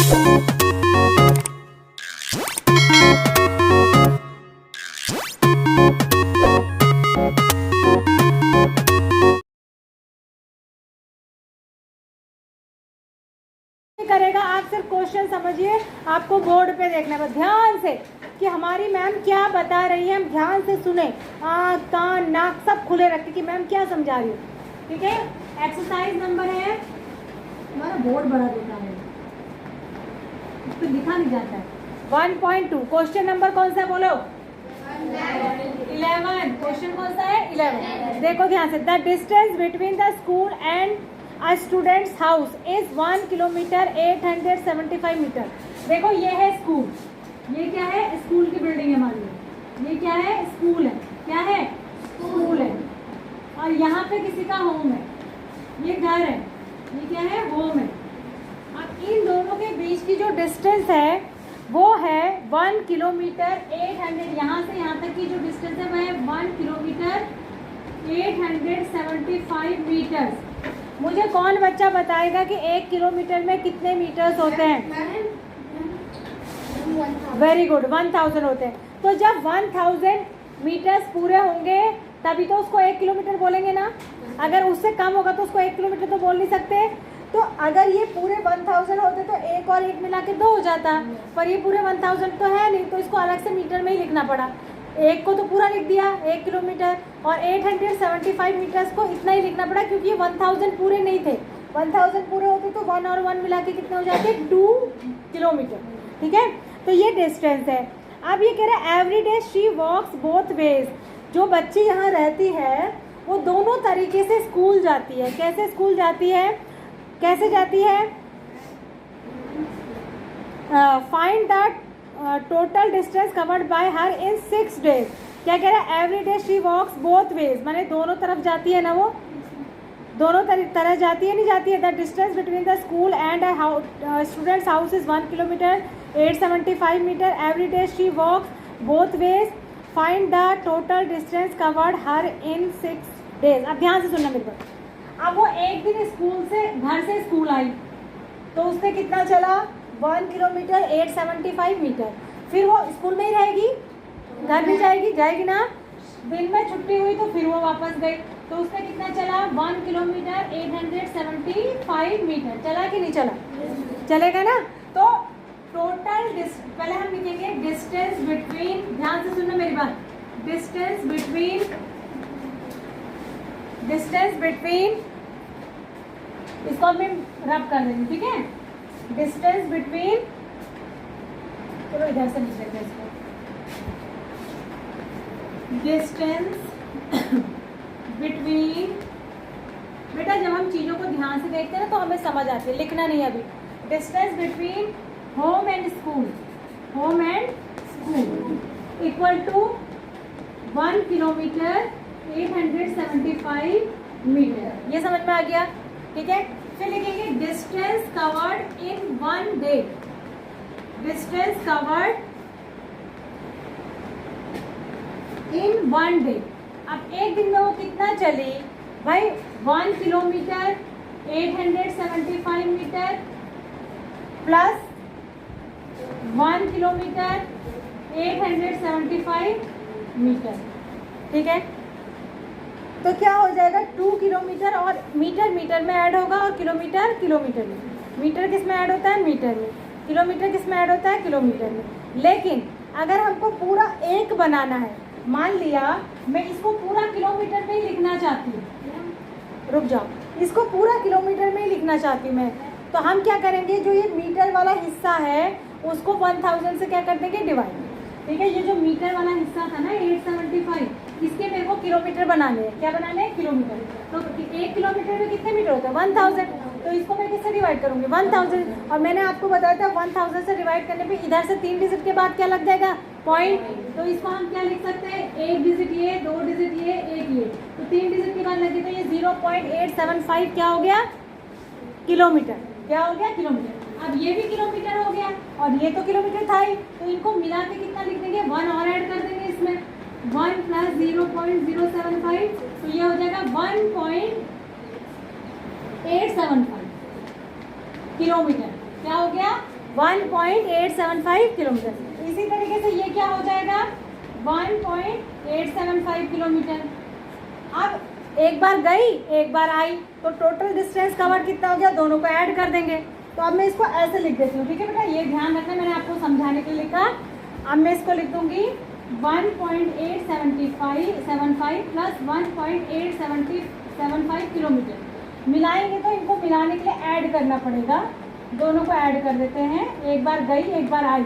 करेगा, आप सिर्फ क्वेश्चन समझिए, आपको बोर्ड पे देखना है ध्यान से कि हमारी मैम क्या बता रही है, हम ध्यान से सुने, आँख कान नाक सब खुले रखें कि मैम क्या समझा रही है। ठीक है, एक्सरसाइज नंबर है, हमारा बोर्ड बड़ा देता है, इस पर लिखा नहीं जाता है। 1.2 क्वेश्चन नंबर कौन सा है बोलो? 11। क्वेश्चन कौन सा है? 11। देखो ध्यान से, the distance between the school and a student's house is 1 kilometre 875 metre. देखो ये है स्कूल, ये क्या है? स्कूल की बिल्डिंग है, मान लो ये क्या है? स्कूल है। क्या है? स्कूल है। और यहाँ पे किसी का होम है, ये घर है, ये क्या है? होम है। अब इन दोनों के बीच की जो डिस्टेंस है वो है 1 किलोमीटर 800। यहाँ से यहाँ तक की जो डिस्टेंस है वह है 1 किलोमीटर 875 मीटर्स। मुझे कौन बच्चा बताएगा कि 1 किलोमीटर में कितने मीटर्स होते हैं? वेरी गुड, 1000 होते हैं। तो जब 1000 मीटर्स पूरे होंगे तभी तो उसको 1 किलोमीटर बोलेंगे ना। अगर उससे कम होगा तो उसको 1 किलोमीटर तो बोल नहीं सकते। तो अगर ये पूरे 1000 होते तो एक और एक मिला के 2 हो जाता, पर ये पूरे 1000 तो है नहीं, तो इसको अलग से मीटर में ही लिखना पड़ा। एक को तो पूरा लिख दिया 1 किलोमीटर, और 875 मीटर्स को इतना ही लिखना पड़ा क्योंकि ये 1000 पूरे नहीं थे। 1000 पूरे होते तो 1 और 1 मिला के कितने हो जाते? 2 किलोमीटर। ठीक है, तो ये डिस्टेंस है। अब ये कह रहा है every day she walks both ways. जो बच्ची यहाँ रहती है वो दोनों तरीके से स्कूल जाती है। कैसे स्कूल जाती है? कैसे जाती है? Find the total distance covered by her in 6 days. क्या कह रहा है? Every day she walks both ways, माने दोनों तरफ जाती है ना, वो दोनों तरह जाती है, नहीं जाती है। The distance between the school and student's house is 1 kilometre 875 metre. Every day she walks both ways. Find the total distance covered her in 6 days. अब ध्यान से सुनना मेरे को। अब वो एक दिन स्कूल से, घर से स्कूल आई तो उसने कितना चला? 1 किलोमीटर 875 मीटर। फिर वो स्कूल में ही रहेगी, घर नहीं जाएगी? जाएगी ना। दिन में छुट्टी हुई तो फिर वो वापस गई, तो उसने कितना चला? 1 किलोमीटर 875 मीटर। चला कि नहीं चला? चलेगा ना। तो टोटल पहले हम लिखेंगे डिस्टेंस बिटवीन, ध्यान से सुनना मेरी बात, डिस्टेंस बिटवीन इसको हम रब कर देंगे। ठीक है, डिस्टेंस बिटवीन, चलो इधर से लिख लेते हैं इसको, डिस्टेंस बिटवीन। बेटा जब हम चीज़ों को ध्यान से देखते हैं ना तो हमें समझ आती है, लिखना नहीं अभी। Distance between home and school, home and school equal to 1 kilometre 875 metre. ये समझ में आ गया? ठीक है, फिर लिखेंगे distance covered in 1 day. Distance covered in 1 day. अब एक दिन में वो कितना चली भाई? 1 kilometre 875 metre plus 1 kilometre 875 metre. ठीक है, तो क्या हो जाएगा? 2 किलोमीटर, और मीटर मीटर में ऐड होगा और किलोमीटर किलोमीटर में। मीटर किस में ऐड होता है? मीटर में। किलोमीटर किस में ऐड होता है? किलोमीटर में। लेकिन अगर हमको पूरा एक बनाना है, मान लिया मैं इसको पूरा किलोमीटर में ही लिखना चाहती हूँ, रुक जाओ, इसको पूरा किलोमीटर में ही लिखना चाहती मैं, तो हम क्या करेंगे? जो ये मीटर वाला हिस्सा है उसको 1000 से क्या कर देंगे? डिवाइड। ठीक है, ये जो मीटर वाला हिस्सा था ना 875, इसके मेरे को किलोमीटर बनाने हैं। क्या बनाने हैं? किलोमीटर। तो 1 किलोमीटर में कितने मीटर होते हैं? 1000। तो इसको मैं किससे डिवाइड करूँगी? 1000। और मैंने आपको बताया था 1000 से डिवाइड करने पे इधर से 3 डिजिट के बाद क्या लग जाएगा? पॉइंट। तो इसको हम क्या लिख सकते हैं? 1 डिजिट ये, 2 डिजिट ये, 1 ये, तो 3 डिजिट के बाद लगे तो ये 0.875 क्या हो गया? किलोमीटर। क्या हो गया? किलोमीटर। अब ये भी kiloमीटर हो गया और ये तो किलोमीटर था ही, तो इनको मिला के कितना लिख देंगे? 1 और ऐड कर देंगे इसमें, 1 प्लस 0.075, तो ये हो जाएगा 1.875 किलोमीटर। क्या हो गया? 1.875 किलोमीटर। इसी तरीके से ये क्या हो जाएगा 1.875 किलोमीटर। अब एक बार गई एक बार आई तो टोटल डिस्टेंस कवर कितना हो गया, दोनों को ऐड कर देंगे। तो अब मैं इसको ऐसे लिख देती हूँ, ठीक है बेटा, ये ध्यान रखना, मैंने आपको समझाने के लिए लिखा। अब मैं इसको लिख दूंगी 1.875 प्लस 1.875 किलोमीटर। मिलाएंगे तो इनको मिलाने के लिए ऐड करना पड़ेगा, दोनों को ऐड कर देते हैं। एक बार गई एक बार आई।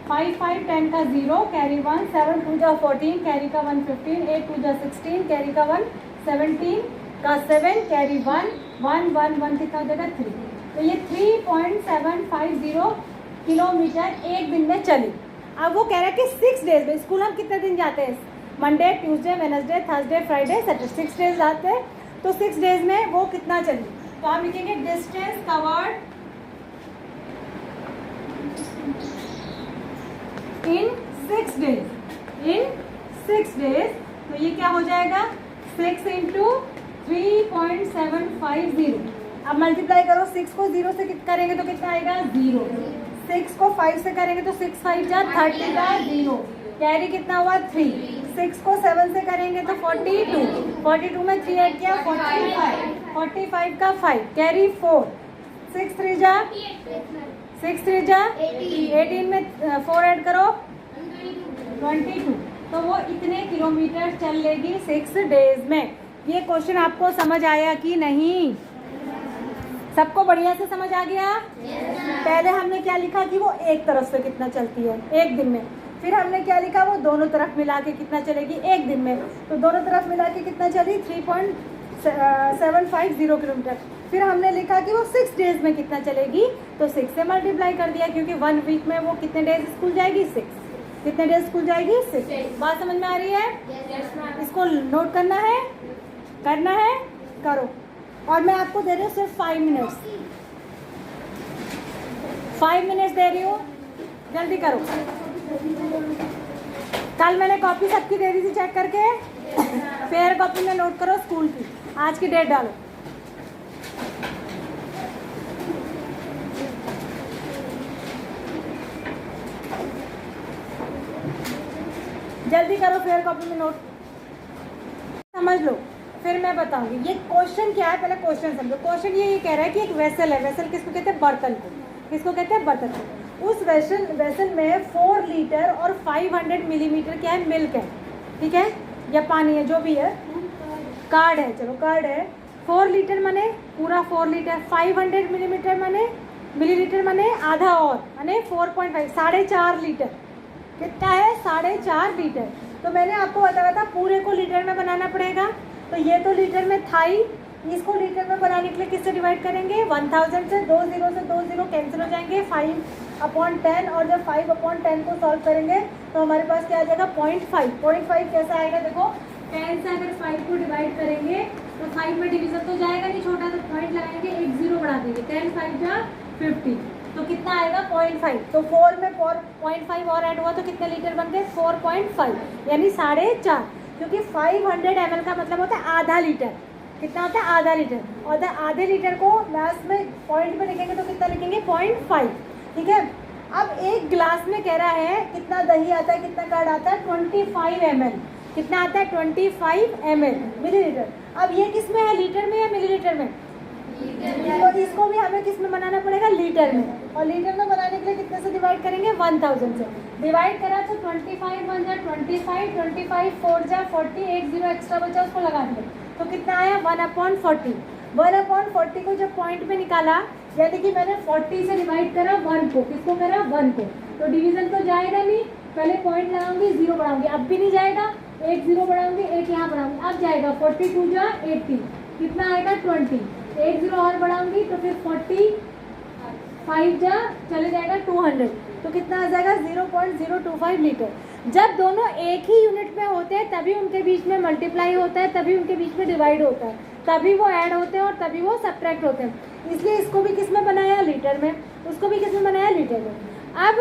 5 5 10 का 0 कैरी 1, 7 2 जा 14 कैरी का 1 15, 8 2 जा 16 कैरी का 1 17 का 7 कैरी 1 1 1 1 कितना हो जाएगा 3। तो ये 3.750 किलोमीटर एक दिन में चली। अब वो कह रहा है कि 6 डेज में, स्कूल हम कितने दिन जाते हैं, Monday Tuesday Wednesday Thursday Friday Saturday, 6 days जाते हैं। तो 6 डेज में वो कितना चली, तो हम लिखेंगे डिस्टेंस कवर्ड इन 6 डेज, इन 6 डेज। तो ये क्या हो जाएगा 6 इंटू 3.750। अब मल्टीप्लाई करो, 6 को 0 से करेंगे तो कितना आएगा 0, 6 को 5 से करेंगे तो 6 5 जा 30 का 0 कैरी कितना हुआ 3, 6 को 7 से करेंगे तो 42, 42 में 3 ऐड किया 45, 45 का 5 कैरी 4, 6 3 जा 18 में 4 ऐड करो 22। तो वो इतने किलोमीटर चल लेगी 6 डेज में। ये क्वेश्चन आपको समझ आया कि नहीं, सबको बढ़िया से समझ आ गया? पहले हमने क्या लिखा कि वो एक तरफ से कितना चलती है एक दिन में, फिर हमने क्या लिखा वो दोनों तरफ मिला के कितना चलेगी एक दिन में। तो दोनों तरफ मिला के कितना चली 3.750 किलोमीटर। फिर हमने लिखा कि वो 6 डेज में कितना चलेगी, तो 6 से मल्टीप्लाई कर दिया, क्योंकि 1 वीक में वो कितने डेज स्कूल जाएगी 6। कितने डेज स्कूल जाएगी 6। बात समझ में आ रही है? इसको नोट करना है, करो। और मैं आपको दे रही हूँ सिर्फ 5 मिनट्स, 5 मिनट्स दे रही हूँ, जल्दी करो। कल मैंने कॉपी सबकी दे दी थी चेक करके, फेयर कॉपी में नोट करो स्कूल की, आज की डेट डालो। जल्दी करो, फेयर कॉपी में नोट समझ लो, फिर मैं बताऊंगी। ये क्वेश्चन क्या है, पहले क्वेश्चन समझो। क्वेश्चन ये कह रहा है कि एक वेसल है, वेसल किसको कहते हैं, बर्तन को। किसको कहते हैं, बर्तन को। उस वेसल में 4 लीटर और 500 मिलीमीटर क्या है, मिल्क है, ठीक है, या पानी है, जो भी है, कार्ड है, चलो कार्ड है। 4 लीटर माने पूरा 4 लीटर, 500 मिलीमीटर माने मिलीलीटर माने आधा और, माने 4.5, 4.5 लीटर। कितना है 4.5 लीटर। तो मैंने आपको बताया था पूरे को लीटर में बनाना पड़ेगा, तो ये तो लीटर में था ही, इसको लीटर में बनाने के लिए किससे डिवाइड करेंगे 1000 से, 2 0 से 2 0 कैंसिल हो जाएंगे, 5/10। और जब 5/10 को सॉल्व करेंगे तो हमारे पास क्या आ जाएगा 0.5। 0.5 कैसा आएगा देखो, 10 से अगर 5 को डिवाइड करेंगे तो 5 में डिवीजन तो जाएगा नहीं, छोटा तो पॉइंट लगाएंगे, एक 0 बढ़ा देंगे, 10 5 जा 50, तो कितना आएगा 0.5। तो 4 में 0.5 और ऐड हुआ तो कितने लीटर बन गए 4.5, यानी 4.5, क्योंकि 500 ml का मतलब होता है आधा लीटर। कितना होता है आधा लीटर, और आधे लीटर को मैथ्स में पॉइंट में लिखेंगे तो कितना लिखेंगे 0.5, ठीक है। अब एक गिलास में कह रहा है कितना दही आता है, कितना कर्ड आता है 25 ml। कितना आता है 25 ml मिलीलीटर। अब ये किस में है, लीटर में या मिलीलीटर में, तो इसको भी हमें किस में बनाना पड़ेगा, लीटर में। और लीटर में बनाने के लिए कितने से डिवाइड करेंगे 1000 से। डिवाइड करा तो 25 1 जा 25, 25 4 जा 40, एक 0 एक्स्ट्रा बचा उसको लगा दिया, तो कितना आया 1/40। 1/40 को जब पॉइंट में निकाला, यानी कि मैंने 40 से डिवाइड करा 1 को, किसको करा 1 को, तो डिवीजन तो जाएगा नहीं, पहले पॉइंट लगाऊंगी 0 बढ़ाऊंगी, अब भी नहीं जाएगा, एक 0 बढ़ाऊंगी, एक यहाँ बढ़ाऊंगी, अब जाएगा 42 जा 80, कितना आएगा 20, एक 0 और बढ़ाऊंगी तो फिर 45 जा चले जाएगा 200, तो कितना आ जाएगा 0.025 लीटर। जब दोनों एक ही यूनिट में होते हैं तभी उनके बीच में मल्टीप्लाई होता है, तभी उनके बीच में डिवाइड होता है, तभी वो ऐड होते हैं और तभी वो सब्ट्रैक्ट होते हैं। इसलिए इसको भी किस में बनाया, लीटर में, उसको भी किस में बनाया, लीटर में। अब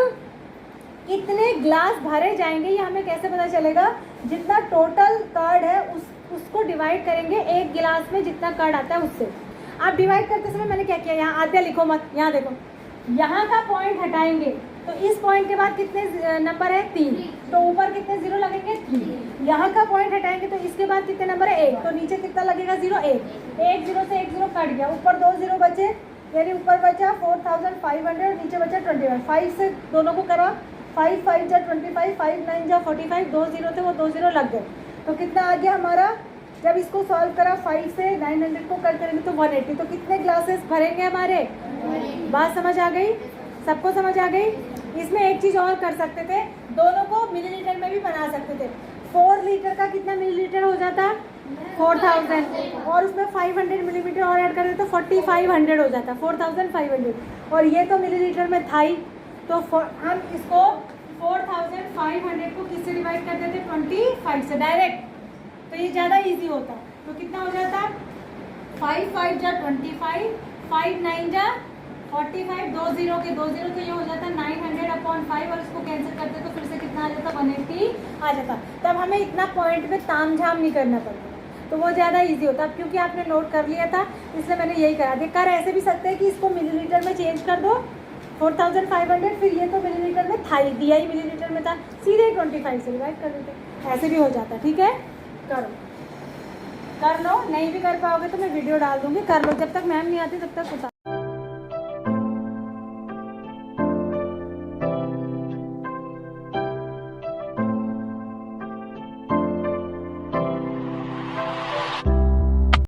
कितने ग्लास भरे जाएंगे ये हमें कैसे पता चलेगा, जितना टोटल कर्ड है उसको डिवाइड करेंगे एक गिलास में जितना कर्ड आता है उससे। आप डिवाइड करते समय मैंने क्या किया, यहाँ आधे लिखो मत, यहाँ देखो, यहाँ का पॉइंट हटाएंगे तो इस पॉइंट के बाद कितने नंबर है 3, तो ऊपर कितने जीरो लगेंगे 3। यहाँ का पॉइंट हटाएंगे तो इसके बाद कितने नंबर है 1, तो नीचे कितना लगेगा 0 1 जीरो से 1 जीरो कट गया, ऊपर 2 जीरो बचे, यानी ऊपर बचा 4500 और नीचे बचा 21। 5 से दोनों को करा, 5 5 जा 25, 5 9 जा 45, 2 जीरो थे वो 2 जीरो लग गए, तो कितना आ गया हमारा। जब इसको सॉल्व करा 5 से 900 को कट करेंगे तो 180, तो कितने ग्लासेस भरेंगे हमारे। बात समझ आ गई, सबको समझ आ गई। इसमें एक चीज़ और कर सकते थे, दोनों को मिलीलीटर में भी बना सकते थे। 4 लीटर का कितना मिलीलीटर हो जाता, 4000, और उसमें 500 मिलीमीटर और ऐड कर देते तो 4500 हो जाता, 4500। और ये तो मिलीलीटर में था ही, तो हम इसको 4500 को किससे डिवाइड कर देते 25 से डायरेक्ट, तो ये ज़्यादा इजी होता। तो कितना हो जाता 5 5 जा 25, 5 9 जा 45, 2 जीरो के 2 जीरो, तो ये हो जाता 900/5, और इसको कैंसिल करते तो फिर से कितना आ जाता 180 आ जाता। तब हमें इतना पॉइंट में ताम झाम नहीं करना पड़ता, तो वो ज़्यादा इजी होता। अब क्योंकि आपने नोट कर लिया था इसलिए मैंने यही करा दिया। कर ऐसे भी सकते हैं कि इसको मिलीलीटर में चेंज कर दो 4500, फिर ये तो मिलीलीटर में था ही, दिया ही मिलीलीटर में था, सीधे 25 से डिवाइड कर देते, ऐसे भी हो जाता। ठीक है, करो, कर लो। नहीं भी कर पाओगे तो मैं वीडियो डाल दूँगी, कर लो। जब तक मैम नहीं आती तब तक उतार